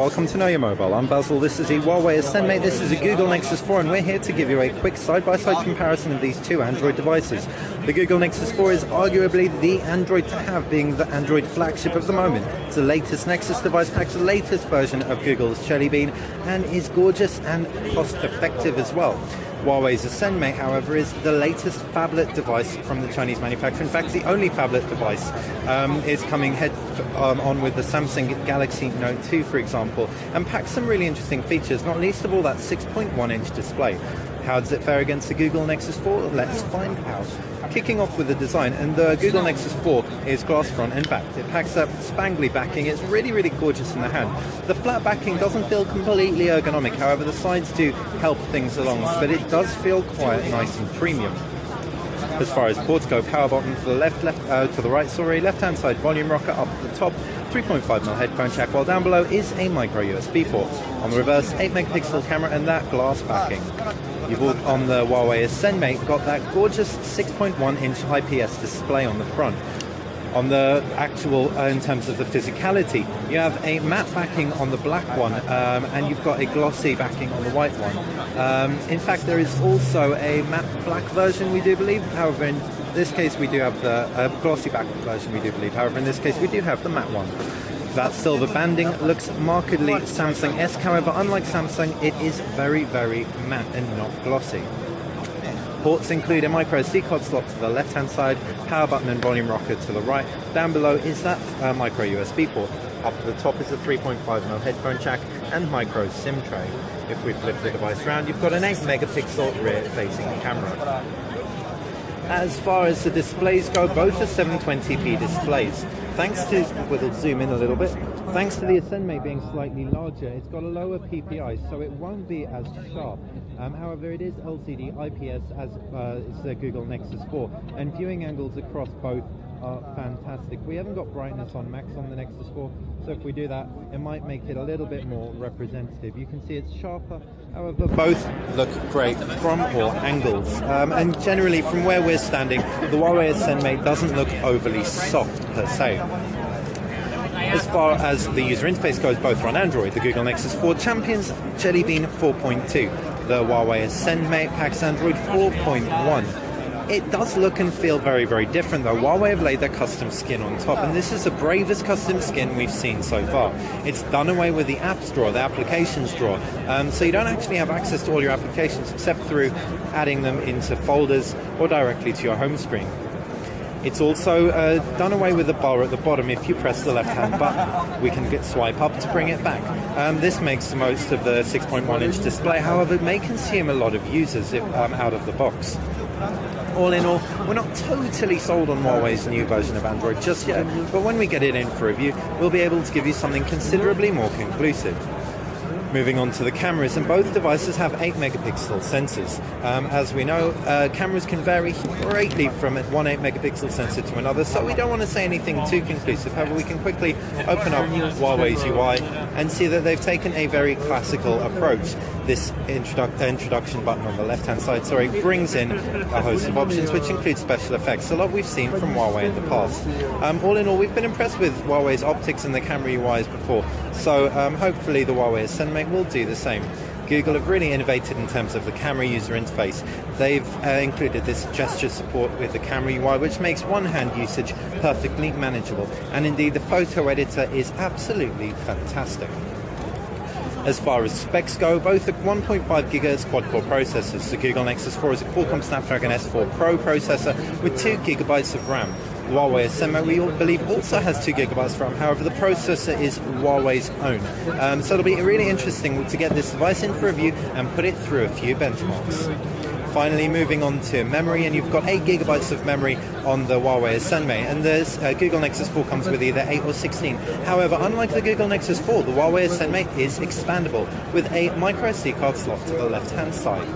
welcome to Know Your Mobile. I'm Basil, this is a Huawei Ascend, this is a Google Nexus 4, and we're here to give you a quick side-by-side comparison of these two Android devices. The Google Nexus 4 is arguably the Android to have, being the Android flagship of the moment. It's the latest Nexus device, packs the latest version of Google's Jelly Bean, and is gorgeous and cost-effective as well. Huawei's Ascend, however, is the latest phablet device from the Chinese manufacturer. In fact, the only phablet device is coming head on with the Samsung Galaxy Note 2, for example, and packs some really interesting features, not least of all that 6.1-inch display. How does it fare against the Google Nexus 4? Let's find out. Kicking off with the design, and the Google Nexus 4 is glass front and back. It packs up spangly backing. It's really, really gorgeous in the hand. The flat backing doesn't feel completely ergonomic, however the sides do help things along, but it does feel quite nice and premium. As far as ports go, power button to the left-hand side volume rocker up at the top, 3.5mm headphone jack, while down below is a micro USB port. On the reverse, 8-megapixel camera and that glass backing. You've all, on the Huawei Ascend, got that gorgeous 6.1-inch IPS display on the front. On the actual, in terms of the physicality, you have a matte backing on the black one, and you've got a glossy backing on the white one. In fact, there is also a matte black version, we do believe. However, in this case, we do have the glossy back version, we do believe. However, in this case, we do have the matte one. That silver banding looks markedly Samsung-esque. However, unlike Samsung, it is very, very matte and not glossy. Ports include a micro SD card slot to the left-hand side, power button and volume rocker to the right. Down below is that micro USB port. Up at the top is a 3.5mm headphone jack and micro SIM tray. If we flip the device around, you've got an 8-megapixel rear-facing camera. As far as the displays go, both are 720p displays. Thanks to, we'll zoom in a little bit, thanks to the Ascend being slightly larger, it's got a lower PPI, so it won't be as sharp. However, it is LCD IPS as is the Google Nexus 4, and viewing angles across both are fantastic. We haven't got brightness on max on the Nexus 4, so if we do that, it might make it a little bit more representative. You can see it's sharper, however both look great from all angles. And generally, from where we're standing, the Huawei Ascend doesn't look overly soft per se. As far as the user interface goes, both are on Android. The Google Nexus 4 champions Jelly Bean 4.2. The Huawei Ascend packs Android 4.1. It does look and feel very, very different though. Huawei have laid their custom skin on top, and this is the bravest custom skin we've seen so far. It's done away with the apps drawer, the applications drawer, so you don't actually have access to all your applications except through adding them into folders or directly to your home screen. It's also done away with the bar at the bottom. If you press the left-hand button, we can swipe up to bring it back. This makes the most of the 6.1-inch display, however, it may consume a lot of users out of the box. All in all, we're not totally sold on Huawei's new version of Android just yet, but when we get it in for review, we'll be able to give you something considerably more conclusive. Moving on to the cameras, and both devices have 8-megapixel sensors. As we know, cameras can vary greatly from one 8-megapixel sensor to another, so we don't want to say anything too conclusive. However, we can quickly open up Huawei's UI and see that they've taken a very classical approach. This introduction button on the left-hand side, brings in a host of options, which include special effects, a lot we've seen from Huawei in the past. All in all, we've been impressed with Huawei's optics and the camera UIs before, so hopefully the Huawei Ascend will do the same. Google have really innovated in terms of the camera user interface. They've included this gesture support with the camera UI, which makes one-hand usage perfectly manageable, and indeed the photo editor is absolutely fantastic. As far as specs go, both are 1.5 GHz quad-core processors. The Google Nexus 4 is a Qualcomm Snapdragon S4 Pro processor with 2 GB of RAM. The Huawei Ascend, we all believe, also has 2 GB of RAM. However, the processor is Huawei's own. So it'll be really interesting to get this device in for review and put it through a few benchmarks. Finally, moving on to memory, and you've got 8 GB of memory on the Huawei Ascend, and the Google Nexus 4 comes with either 8 or 16. However, unlike the Google Nexus 4, the Huawei Ascend is expandable with a micro SD card slot to the left-hand side.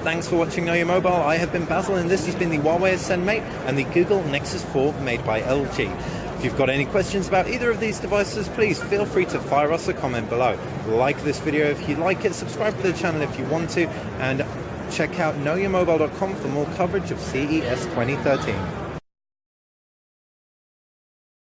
Thanks for watching Know Your Mobile. I have been Basil, and this has been the Huawei Ascend and the Google Nexus 4 made by LG. If you've got any questions about either of these devices, please feel free to fire us a comment below. Like this video if you like it, subscribe to the channel if you want to, and check out knowyourmobile.com for more coverage of CES 2013.